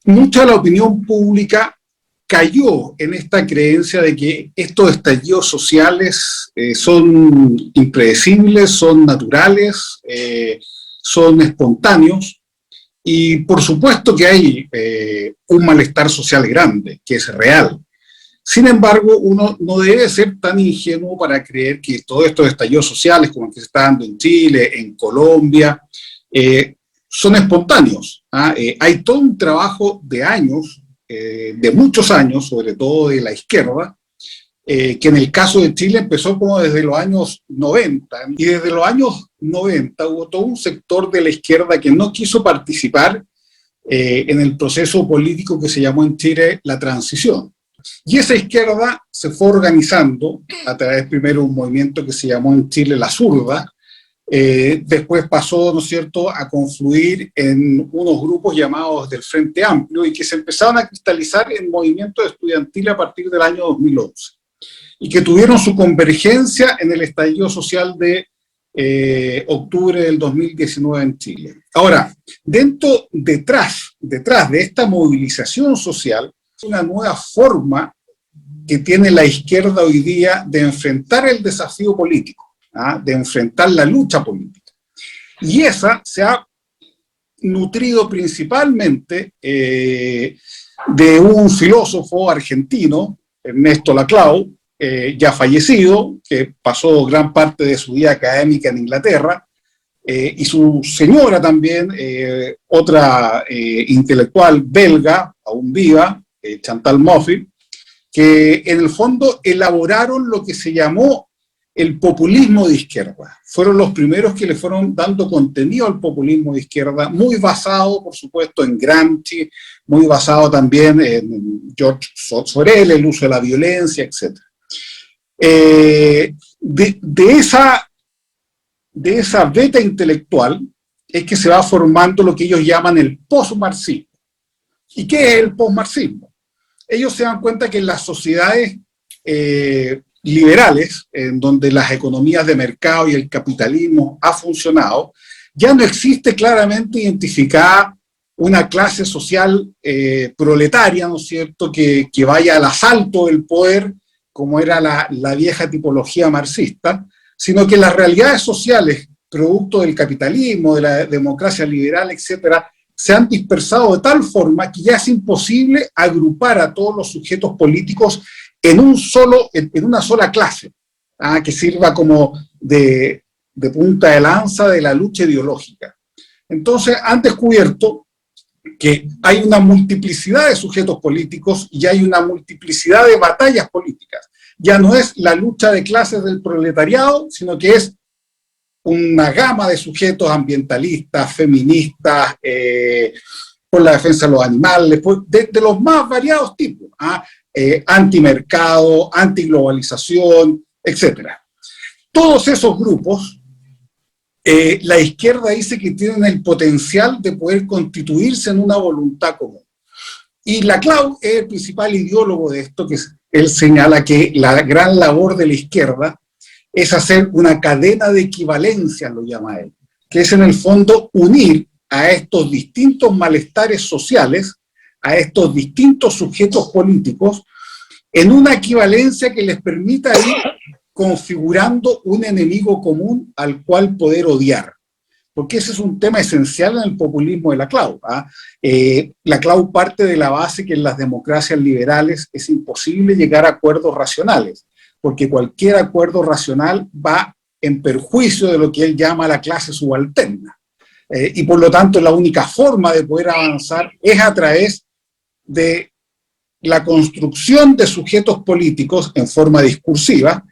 mucha de la opinión pública cayó en esta creencia de que estos estallidos sociales son impredecibles, son naturales, son espontáneos, y por supuesto que hay un malestar social grande, que es real. Sin embargo, uno no debe ser tan ingenuo para creer que todos estos estallidos sociales, como el que se está dando en Chile, en Colombia, son espontáneos. Hay todo un trabajo de años, de muchos años, sobre todo de la izquierda, que en el caso de Chile empezó como desde los años 90, y desde los años 90 hubo todo un sector de la izquierda que no quiso participar en el proceso político que se llamó en Chile la transición. Y esa izquierda se fue organizando a través primero de un movimiento que se llamó en Chile la zurda, después pasó, ¿no es cierto?, a confluir en unos grupos llamados del Frente Amplio y que se empezaron a cristalizar en movimientos estudiantiles a partir del año 2011 y que tuvieron su convergencia en el estallido social de octubre del 2019 en Chile. Ahora, detrás de esta movilización social, una nueva forma que tiene la izquierda hoy día de enfrentar el desafío político, de enfrentar la lucha política. Y esa se ha nutrido principalmente de un filósofo argentino, Ernesto Laclau, ya fallecido, que pasó gran parte de su vida académica en Inglaterra, y su señora también, otra intelectual belga, aún viva, Chantal Mouffe, que en el fondo elaboraron lo que se llamó el populismo de izquierda. Fueron los primeros que le fueron dando contenido al populismo de izquierda, muy basado, por supuesto, en Gramsci, muy basado también en George Sorel, el uso de la violencia, etc. De esa beta intelectual es que se va formando lo que ellos llaman el postmarxismo. ¿Y qué es el postmarxismo? Ellos se dan cuenta que en las sociedades liberales, en donde las economías de mercado y el capitalismo ha funcionado, ya no existe claramente identificada una clase social proletaria, ¿no es cierto?, que vaya al asalto del poder, como era la vieja tipología marxista, sino que las realidades sociales, producto del capitalismo, de la democracia liberal, etcétera, se han dispersado de tal forma que ya es imposible agrupar a todos los sujetos políticos en una sola clase, que sirva como de punta de lanza de la lucha ideológica. Entonces han descubierto que hay una multiplicidad de sujetos políticos y hay una multiplicidad de batallas políticas. Ya no es la lucha de clases del proletariado, sino que es una gama de sujetos ambientalistas, feministas, por la defensa de los animales, de los más variados tipos, antimercado, antiglobalización, etc. Todos esos grupos, la izquierda dice que tienen el potencial de poder constituirse en una voluntad común. Y Laclau es el principal ideólogo de esto, que él señala que la gran labor de la izquierda es hacer una cadena de equivalencia, lo llama él, que es en el fondo unir a estos distintos malestares sociales, a estos distintos sujetos políticos, en una equivalencia que les permita ir configurando un enemigo común al cual poder odiar. Porque ese es un tema esencial en el populismo de Laclau. Laclau parte de la base que en las democracias liberales es imposible llegar a acuerdos racionales, porque cualquier acuerdo racional va en perjuicio de lo que él llama la clase subalterna. Y por lo tanto la única forma de poder avanzar es a través de la construcción de sujetos políticos en forma discursiva,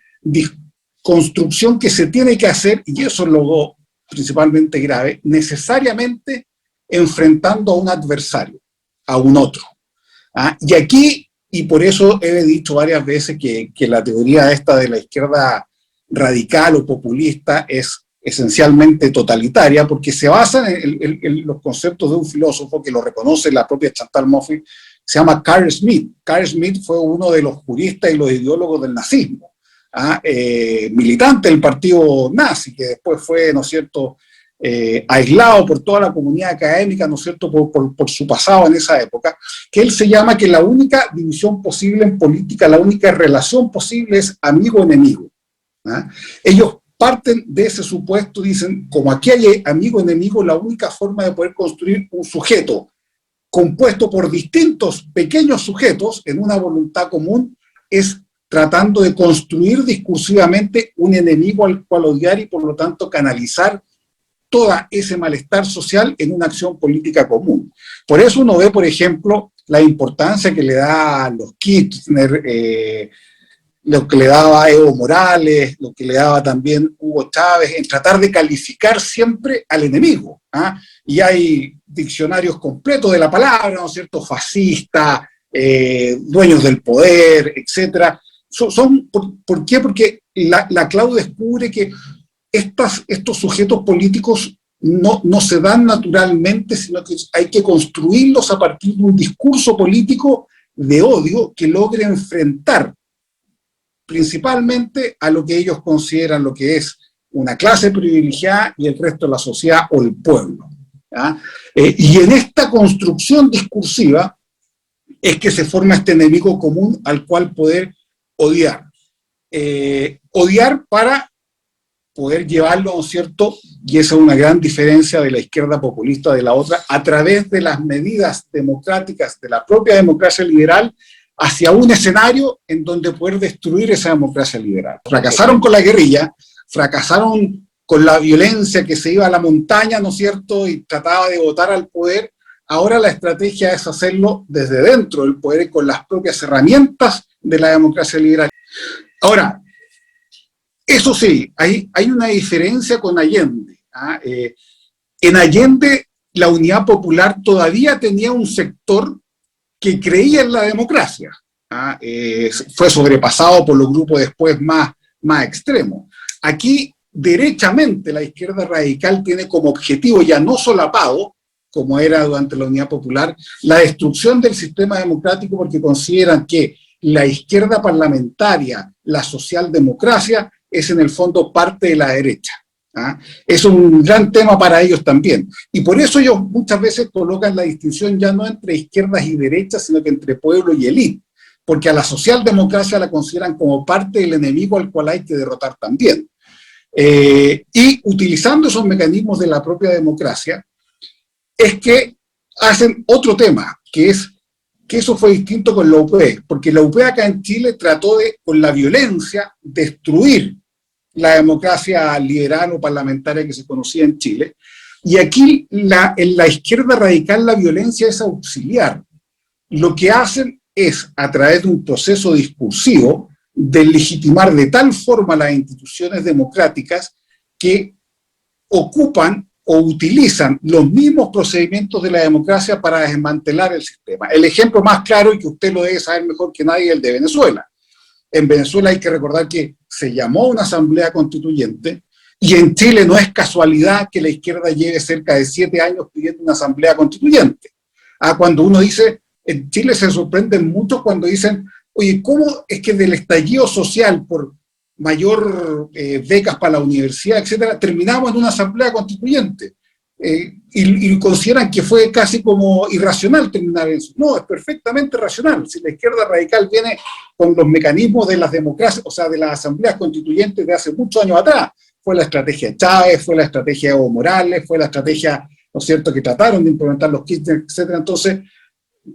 construcción que se tiene que hacer, y eso es lo principalmente grave, necesariamente enfrentando a un adversario, a un otro. Y aquí, y por eso he dicho varias veces que la teoría esta de la izquierda radical o populista es esencialmente totalitaria, porque se basa en los conceptos de un filósofo que lo reconoce la propia Chantal Mouffe, se llama Carl Schmitt. Carl Schmitt fue uno de los juristas y los ideólogos del nazismo, militante del partido nazi, que después fue, ¿no es cierto?, aislado por toda la comunidad académica, ¿no es cierto?, por su pasado en esa época, que él se llama que la única división posible en política, la única relación posible es amigo-enemigo. ¿Ah? Ellos parten de ese supuesto, dicen, como aquí hay amigo-enemigo, la única forma de poder construir un sujeto compuesto por distintos pequeños sujetos en una voluntad común es tratando de construir discursivamente un enemigo al cual odiar y por lo tanto canalizar todo ese malestar social en una acción política común. Por eso uno ve, por ejemplo, la importancia que le da a los Kirchner, lo que le daba Evo Morales, lo que le daba también Hugo Chávez, en tratar de calificar siempre al enemigo. ¿Ah? Y hay diccionarios completos de la palabra, ¿no es cierto?, fascista, dueños del poder, etcétera. ¿Por qué? Porque la Clau descubre que estos sujetos políticos no se dan naturalmente, sino que hay que construirlos a partir de un discurso político de odio que logre enfrentar principalmente a lo que ellos consideran lo que es una clase privilegiada y el resto de la sociedad o el pueblo. Y en esta construcción discursiva es que se forma este enemigo común al cual poder odiar. Odiar para poder llevarlo, ¿no es cierto? Y esa es una gran diferencia de la izquierda populista de la otra, a través de las medidas democráticas de la propia democracia liberal hacia un escenario en donde poder destruir esa democracia liberal. Fracasaron con la guerrilla, fracasaron con la violencia que se iba a la montaña, ¿no es cierto?, y trataba de votar al poder. Ahora la estrategia es hacerlo desde dentro del poder con las propias herramientas de la democracia liberal. Ahora, eso sí, hay una diferencia con Allende. En Allende, la Unidad Popular todavía tenía un sector que creía en la democracia. Fue sobrepasado por los grupos después más extremos. Aquí, derechamente, la izquierda radical tiene como objetivo, ya no solapado, como era durante la Unidad Popular, la destrucción del sistema democrático, porque consideran que la izquierda parlamentaria, la socialdemocracia, es en el fondo parte de la derecha. Es un gran tema para ellos también. Y por eso ellos muchas veces colocan la distinción ya no entre izquierdas y derechas, sino que entre pueblo y élite, porque a la socialdemocracia la consideran como parte del enemigo al cual hay que derrotar también. Y utilizando esos mecanismos de la propia democracia, es que hacen otro tema, que es que eso fue distinto con la UP, porque la UP acá en Chile trató de, con la violencia, destruir la democracia liberal o parlamentaria que se conocía en Chile, y aquí en la izquierda radical la violencia es auxiliar. Lo que hacen es, a través de un proceso discursivo, de legitimar de tal forma las instituciones democráticas que ocupan o utilizan los mismos procedimientos de la democracia para desmantelar el sistema. El ejemplo más claro, y que usted lo debe saber mejor que nadie, es el de Venezuela. En Venezuela hay que recordar que se llamó una asamblea constituyente, y en Chile no es casualidad que la izquierda lleve cerca de 7 años pidiendo una asamblea constituyente. Cuando uno dice, en Chile se sorprenden mucho cuando dicen, oye, ¿cómo es que del estallido social por mayor becas para la universidad, etcétera, terminamos en una asamblea constituyente? Y consideran que fue casi como irracional terminar eso. No, es perfectamente racional. Si la izquierda radical viene con los mecanismos de las democracias, o sea, de las asambleas constituyentes de hace muchos años atrás, fue la estrategia de Chávez, fue la estrategia de Evo Morales, fue la estrategia, ¿no es cierto?, que trataron de implementar los Kirchner, etcétera. Entonces,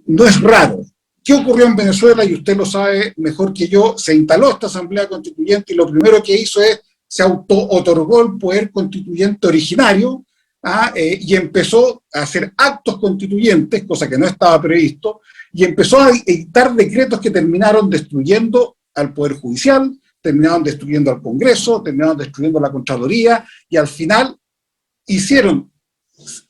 no es raro. ¿Qué ocurrió en Venezuela? Y usted lo sabe mejor que yo. Se instaló esta asamblea constituyente y lo primero que hizo es, se auto-otorgó el poder constituyente originario, y empezó a hacer actos constituyentes, cosa que no estaba previsto, y empezó a dictar decretos que terminaron destruyendo al Poder Judicial, terminaron destruyendo al Congreso, terminaron destruyendo la Contraloría, y al final hicieron,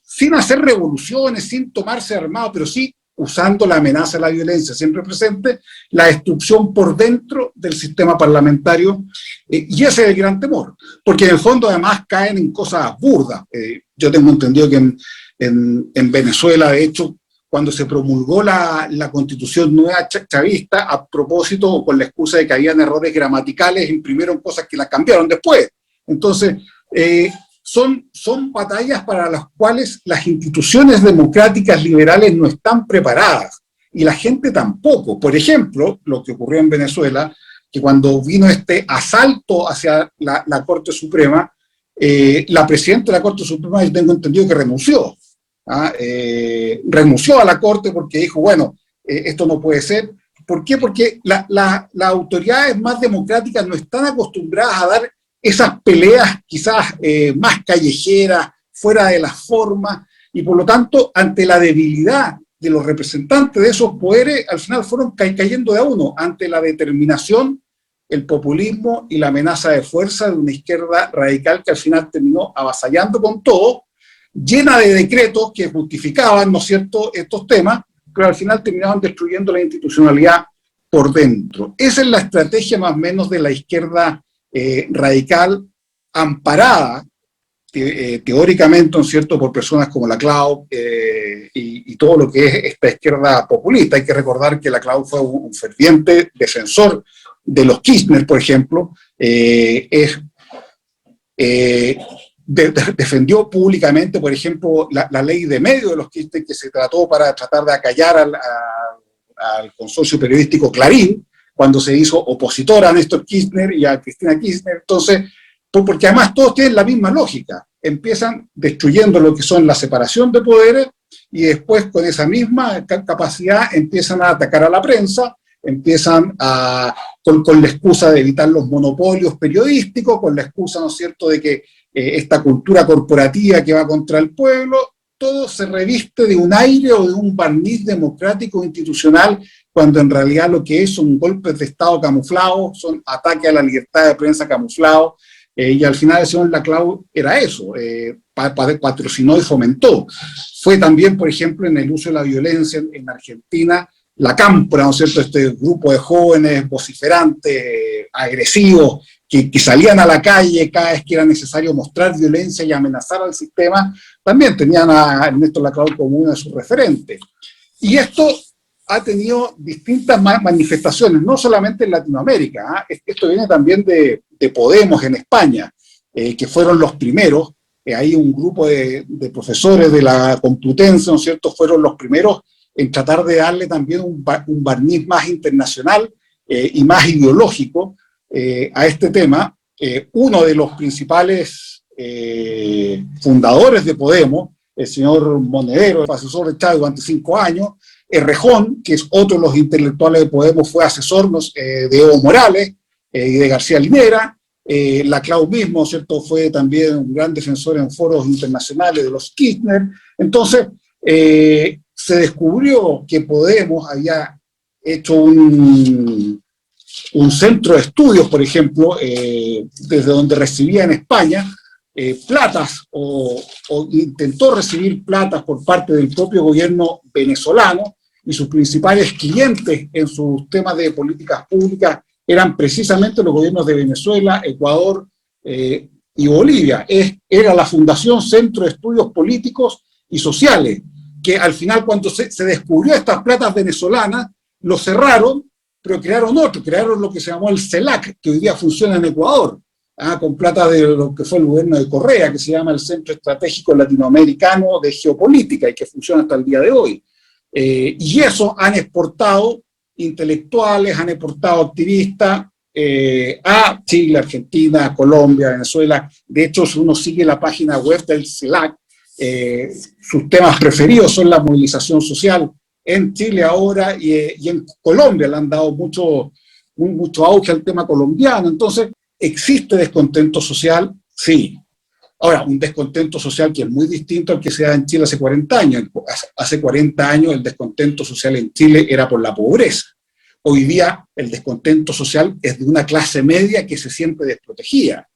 sin hacer revoluciones, sin tomarse armado, pero sí usando la amenaza de la violencia siempre presente, la destrucción por dentro del sistema parlamentario, y ese es el gran temor, porque en el fondo además caen en cosas burdas. Yo tengo entendido que en Venezuela, de hecho, cuando se promulgó la constitución nueva chavista, a propósito, con la excusa de que habían errores gramaticales, imprimieron cosas que las cambiaron después. Entonces, son batallas para las cuales las instituciones democráticas liberales no están preparadas y la gente tampoco. Por ejemplo, lo que ocurrió en Venezuela, que cuando vino este asalto hacia la Corte Suprema, la presidenta de la Corte Suprema, yo tengo entendido que renunció. Renunció a la Corte porque dijo, bueno, esto no puede ser. ¿Por qué? Porque las autoridades más democráticas no están acostumbradas a dar esas peleas quizás más callejeras, fuera de las formas, y por lo tanto, ante la debilidad de los representantes de esos poderes, al final fueron cayendo de a uno, ante la determinación, el populismo y la amenaza de fuerza de una izquierda radical que al final terminó avasallando con todo, llena de decretos que justificaban, ¿no es cierto?, estos temas, pero al final terminaban destruyendo la institucionalidad por dentro. Esa es la estrategia más o menos de la izquierda radical, amparada teóricamente, ¿no es cierto?, por personas como la CLAU y todo lo que es esta izquierda populista. Hay que recordar que la CLAU fue un ferviente defensor de los Kirchner, por ejemplo, defendió públicamente, por ejemplo, la ley de medios de los Kirchner, que se trató para tratar de acallar al consorcio periodístico Clarín, cuando se hizo opositora a Néstor Kirchner y a Cristina Kirchner. Entonces, porque además todos tienen la misma lógica, empiezan destruyendo lo que son la separación de poderes y después con esa misma capacidad empiezan a atacar a la prensa, empiezan con la excusa de evitar los monopolios periodísticos, con la excusa, ¿no es cierto?, de que esta cultura corporativa que va contra el pueblo, todo se reviste de un aire o de un barniz democrático institucional, cuando en realidad lo que es son golpes de Estado camuflados, son ataques a la libertad de prensa camuflados, y al final el señor Laclau era eso, patrocinó y fomentó. Fue también, por ejemplo, en el uso de la violencia en Argentina, la Cámpora, ¿no es cierto?, este grupo de jóvenes vociferantes, agresivos, que salían a la calle cada vez que era necesario mostrar violencia y amenazar al sistema, también tenían a Ernesto Laclau como uno de sus referentes. Y esto ha tenido distintas manifestaciones, no solamente en Latinoamérica, esto viene también de Podemos en España, que fueron los primeros, hay un grupo de profesores de la Complutense, ¿no es cierto?, fueron los primeros en tratar de darle también un barniz más internacional y más ideológico a este tema. Uno de los principales fundadores de Podemos, el señor Monedero, asesor de Chávez durante 5 años, Errejón, que es otro de los intelectuales de Podemos, fue asesor de Evo Morales y de García Linera. Laclau mismo, ¿cierto?, fue también un gran defensor en foros internacionales de los Kirchner. Entonces, se descubrió que Podemos había hecho un centro de estudios, por ejemplo, desde donde recibía en España platas o intentó recibir platas por parte del propio gobierno venezolano, y sus principales clientes en sus temas de políticas públicas eran precisamente los gobiernos de Venezuela, Ecuador y Bolivia. Era la Fundación Centro de Estudios Políticos y Sociales, que al final, cuando se descubrió estas platas venezolanas, lo cerraron, pero crearon otro, crearon lo que se llamó el CELAC, que hoy día funciona en Ecuador, con plata de lo que fue el gobierno de Correa, que se llama el Centro Estratégico Latinoamericano de Geopolítica, y que funciona hasta el día de hoy. Y eso han exportado intelectuales, han exportado activistas a Chile, Argentina, Colombia, Venezuela. De hecho, si uno sigue la página web del CELAC, sus temas preferidos son la movilización social en Chile ahora y en Colombia. Le han dado mucho auge al tema colombiano. Entonces, ¿existe descontento social? Sí. Ahora, un descontento social que es muy distinto al que se da en Chile hace 40 años. Hace 40 años el descontento social en Chile era por la pobreza. Hoy día el descontento social es de una clase media que se siente desprotegida.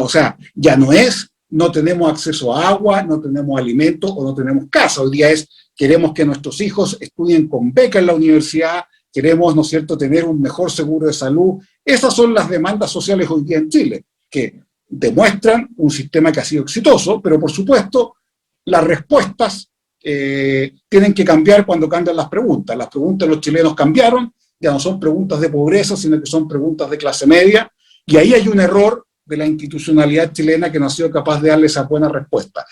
O sea, ya no es, no tenemos acceso a agua, no tenemos alimentos o no tenemos casa. Hoy día es, queremos que nuestros hijos estudien con beca en la universidad, queremos, ¿no es cierto?, tener un mejor seguro de salud. Esas son las demandas sociales hoy día en Chile, que demuestran un sistema que ha sido exitoso, pero por supuesto las respuestas tienen que cambiar cuando cambian las preguntas. Las preguntas de los chilenos cambiaron, ya no son preguntas de pobreza, sino que son preguntas de clase media, y ahí hay un error de la institucionalidad chilena que no ha sido capaz de darle esa buena respuesta.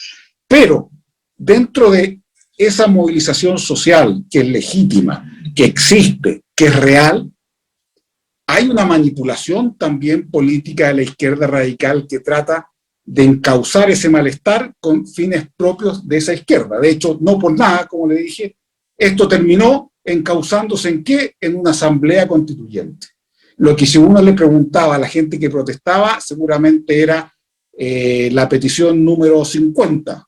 Pero dentro de esa movilización social que es legítima, que existe, que es real, hay una manipulación también política de la izquierda radical que trata de encauzar ese malestar con fines propios de esa izquierda. De hecho, no por nada, como le dije, esto terminó encauzándose ¿en qué? En una asamblea constituyente. Lo que si uno le preguntaba a la gente que protestaba, seguramente era la petición número 50,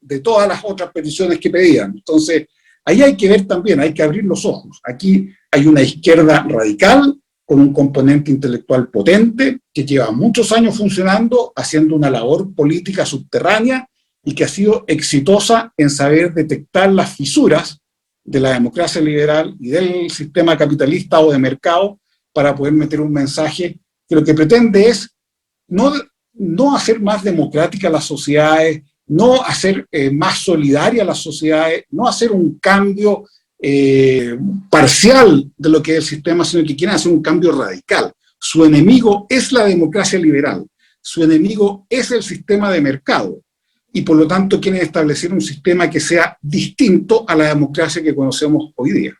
de todas las otras peticiones que pedían. Entonces, ahí hay que ver también, hay que abrir los ojos. Aquí hay una izquierda radical con un componente intelectual potente, que lleva muchos años funcionando, haciendo una labor política subterránea y que ha sido exitosa en saber detectar las fisuras de la democracia liberal y del sistema capitalista o de mercado para poder meter un mensaje que lo que pretende es no hacer más democráticas las sociedades, no hacer más solidarias las sociedades, no hacer un cambio parcial de lo que es el sistema, sino que quieren hacer un cambio radical. Su enemigo es la democracia liberal, su enemigo es el sistema de mercado, y por lo tanto quieren establecer un sistema que sea distinto a la democracia que conocemos hoy día.